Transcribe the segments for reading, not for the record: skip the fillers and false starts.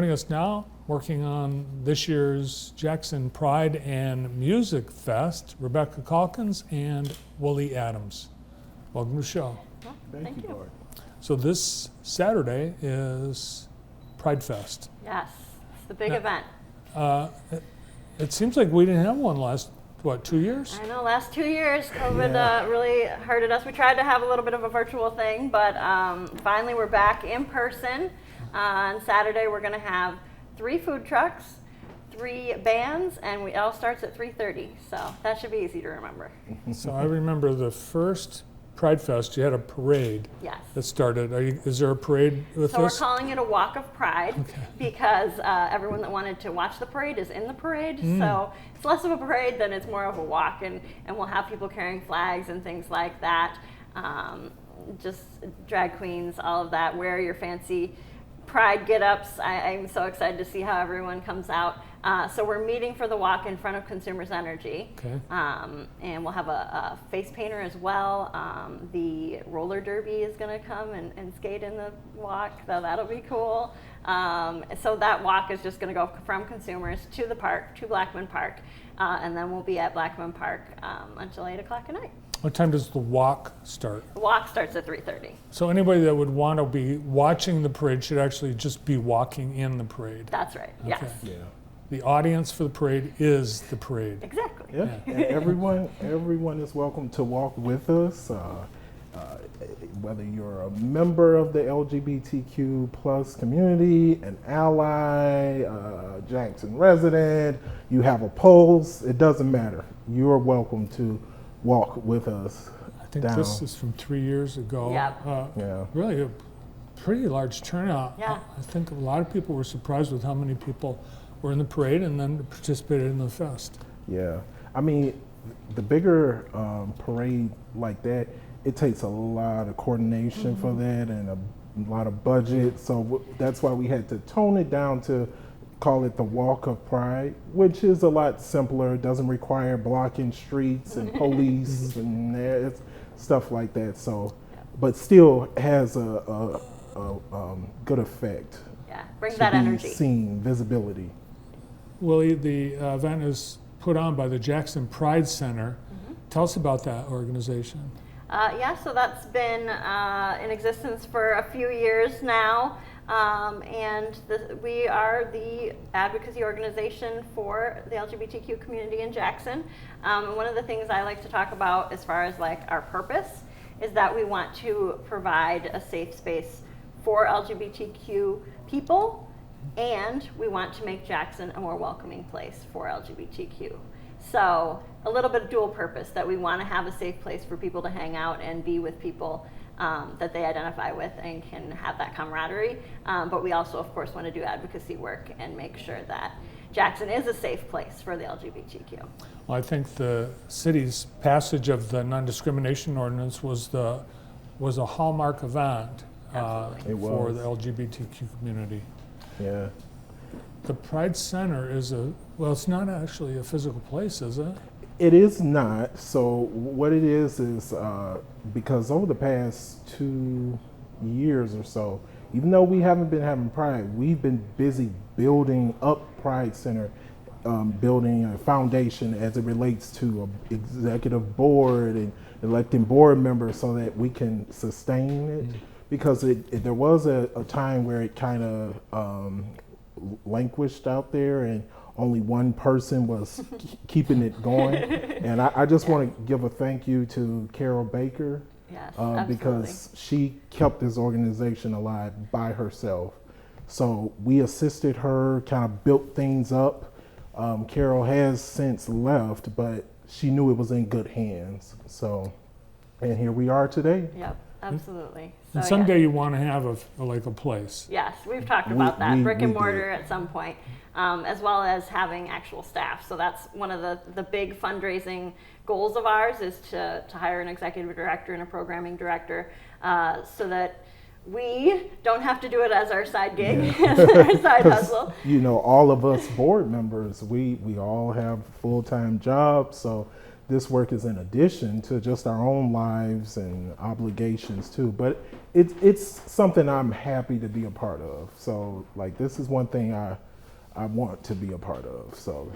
Joining us now, working on this year's Jackson Pride and Music Fest, Rebecca Calkins and Wooly Adams. Welcome to the show. Well, thank you. Lord. So this Saturday is Pride Fest. Yes, it's the big Now- event. It seems like we didn't have one last, 2 years? I know, last 2 years, COVID Yeah. really hurted us. We tried to have a little bit of a virtual thing, but finally we're back in person. On Saturday, we're going to have 3 food trucks, 3 bands, and it all starts at 3:30. So that should be easy to remember. So I remember the first Pride Fest, you had a parade Yes. that started. Is there a parade with So we're this? calling it a walk of pride Okay. because everyone that wanted to watch the parade is in the parade. So it's less of a parade than it's more of a walk, and we'll have people carrying flags and things like that. Just drag queens, all of that. Wear your fancy pride get-ups. I'm so excited to see how everyone comes out. So we're meeting for the walk in front of Consumers Energy. Okay. And we'll have a face painter as well. The roller derby is going to come and skate in the walk, so that'll be cool. So that walk is just going to go from Consumers to the park, to Blackman Park, and then we'll be at Blackman Park until 8 o'clock at night. What time does the walk start? The walk starts at 3:30. So anybody that would want to be watching the parade should actually just be walking in the parade. That's right. Yes. Okay. Yeah. The audience for the parade is the parade. Exactly. Yeah. And everyone is welcome to walk with us. Whether you're a member of the LGBTQ plus community, an ally, Jackson resident, you have a pulse, it doesn't matter. You are welcome to walk with us I think down. this is from 3 years ago. Yep. Yeah. Really a pretty large turnout. Yeah. I think a lot of people were surprised with how many people were in the parade and then participated in the fest. Yeah, I mean, the bigger parade like that, it takes a lot of coordination for that and a lot of budget. So that's why we had to tone it down to call it the Walk of Pride, which is a lot simpler. It doesn't require blocking streets and police and stuff like that. So, but still has a good effect. Yeah. Bring to that be energy. seen, visibility. Willie, the event is put on by the Jackson Pride Center. Tell us about that organization. Yeah, so that's been in existence for a few years now, and we are the advocacy organization for the LGBTQ community in Jackson. And one of the things I like to talk about as far as like our purpose is that we want to provide a safe space for LGBTQ people, and we want to make Jackson a more welcoming place for LGBTQ. So a little bit of dual purpose, that we want to have a safe place for people to hang out and be with people that they identify with and can have that camaraderie. But we also, of course, want to do advocacy work and make sure that Jackson is a safe place for the LGBTQ. Well, I think the city's passage of the non-discrimination ordinance was a hallmark event Absolutely. It for was. the LGBTQ community. Yeah. The Pride Center is it's not actually a physical place, is it? It is not. So what it is because over the past 2 years or so, even though we haven't been having Pride, we've been busy building up Pride Center, building a foundation as it relates to an executive board and electing board members so that we can sustain it. Because there was a time where it kind of languished out there and only one person was keeping it going. And I just want to give a thank you to Carol Baker Yes, because she kept this organization alive by herself. So we assisted her, kind of built things up. Carol has since left, but she knew it was in good hands. So, and here we are today. Yep, absolutely. And So, someday you want to have a place. Yes, we've talked about that, brick and we mortar did. at some point, as well as having actual staff. So that's one of the big fundraising goals of ours, is to hire an executive director and a programming director, so that we don't have to do it as our side gig, as our side 'Cause, hustle. you know, all of us board members, we all have full-time jobs, so this work is in addition to just our own lives and obligations too. But it's something I'm happy to be a part of. So like this is one thing I want to be a part of. So.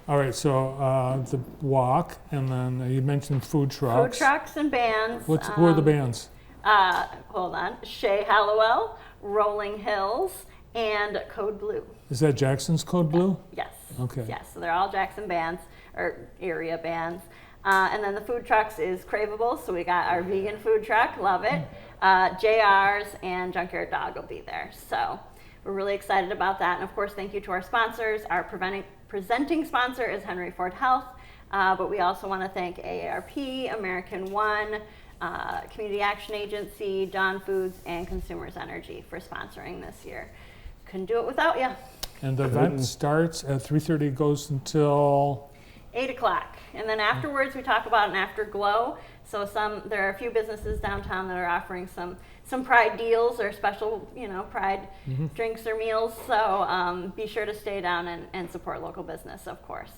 All right, so the walk, and then you mentioned food trucks. Food trucks and bands. Who are the bands? Hold on. Shay Hallowell, Rolling Hills, and Code Blue. Is that Jackson's Code Blue? Yes. Okay. Yes, so they're all Jackson bands, or area bands. And then the food trucks is Craveable, so we got our vegan food truck, love it. JR's and Junkyard Dog will be there. So we're really excited about that. And of course, thank you to our sponsors. Our presenting sponsor is Henry Ford Health, but we also want to thank AARP, American One, Community Action Agency, Dawn Foods, and Consumers Energy for sponsoring this year. Couldn't do it without you. And the event starts at 3:30, goes until 8 o'clock. And then afterwards, we talk about an afterglow. So there are a few businesses downtown that are offering some Pride deals or special, Pride drinks or meals. So be sure to stay down and support local business, of course.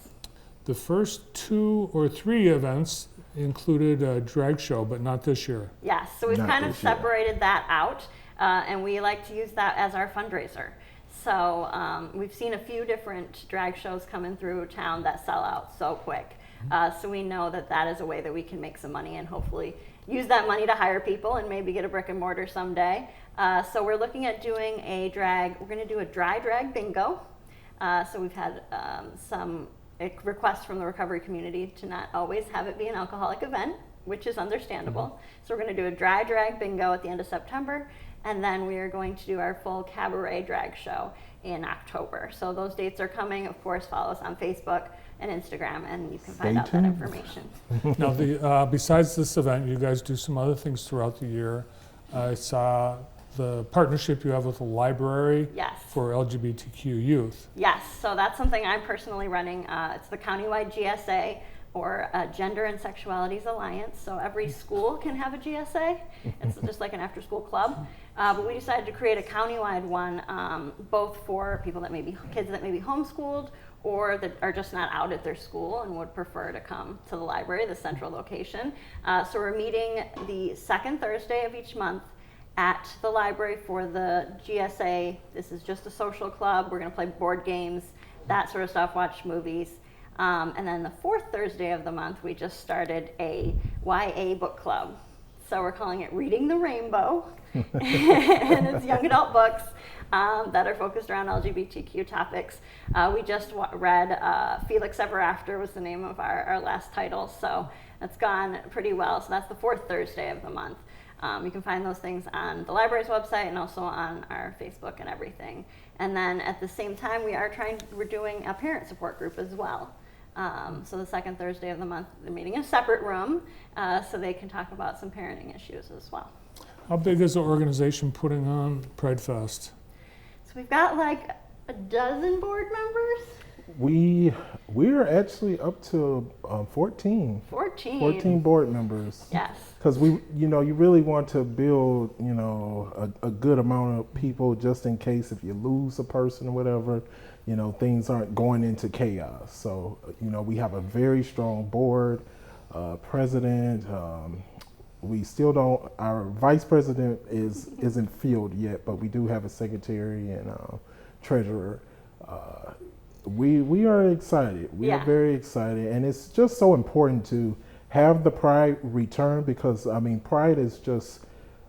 The first 2 or 3 events included a drag show, but not this year. Yes, so we've Not kind of this year. separated that out, and we like to use that as our fundraiser. So we've seen a few different drag shows coming through town that sell out so quick. So we know that is a way that we can make some money and hopefully use that money to hire people and maybe get a brick and mortar someday. So we're looking at doing we're going to do a dry drag bingo. So we've had some requests from the recovery community to not always have it be an alcoholic event, which is understandable. So we're going to do a dry drag bingo at the end of September. And then we are going to do our full cabaret drag show in October. So those dates are coming. Of course, follow us on Facebook and Instagram, and you can find out that information. Now, besides this event, you guys do some other things throughout the year. I saw the partnership you have with the library Yes. for LGBTQ youth. Yes, so that's something I'm personally running. It's the countywide GSA, or Gender and Sexualities Alliance. So every school can have a GSA. It's just like an after-school club. But we decided to create a countywide one, both for people that kids that may be homeschooled or that are just not out at their school and would prefer to come to the library, the central location. So we're meeting the second Thursday of each month at the library for the GSA. This is just a social club. We're going to play board games, that sort of stuff, watch movies. And then the fourth Thursday of the month, we just started a YA book club. So we're calling it Reading the Rainbow. And it's young adult books that are focused around LGBTQ topics. We just read Felix Ever After was the name of our last title. So that's gone pretty well. So that's the fourth Thursday of the month. You can find those things on the library's website and also on our Facebook and everything. And then at the same time, we're doing a parent support group as well. So the second Thursday of the month, they're meeting in a separate room so they can talk about some parenting issues as well. How big is the organization putting on Pride Fest? So we've got like a dozen board members. We're actually up to 14 board members. Yes. Because you really want to build, a good amount of people just in case if you lose a person or whatever, things aren't going into chaos. So, we have a very strong board, president. We still don't, our vice president isn't filled yet, but we do have a secretary and treasurer. We are excited. We are very excited. And it's just so important to have the Pride return because, Pride is just,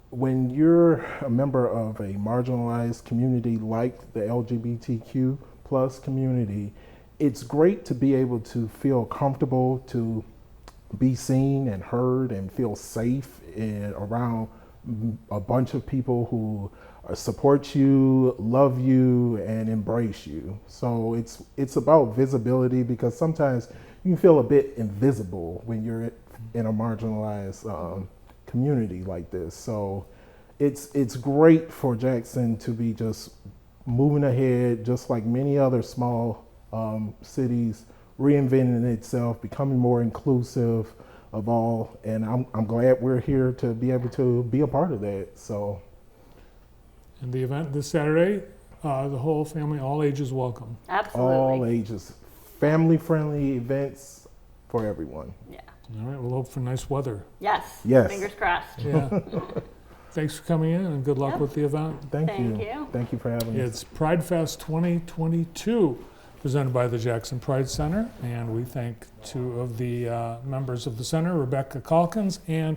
when you're a member of a marginalized community like the LGBTQ plus community, it's great to be able to feel comfortable, to be seen and heard and feel safe around a bunch of people who support you, love you, and embrace you. So it's about visibility because sometimes you can feel a bit invisible when you're in a marginalized community like this. So it's great for Jackson to be just moving ahead, just like many other small cities, reinventing itself, becoming more inclusive of all. And I'm glad we're here to be able to be a part of that. So. And the event this Saturday, the whole family, all ages welcome. Absolutely. All ages. Family-friendly events. for everyone. Yeah. All right, we'll hope for nice weather. Yes. Yes. Fingers crossed. Yeah. Thanks for coming in and good luck Yep. with the event. Thank Thank you. you. Thank you for having us. It's Pride Fest 2022, presented by the Jackson Pride Center, and we thank two of the members of the center, Rebecca Calkins and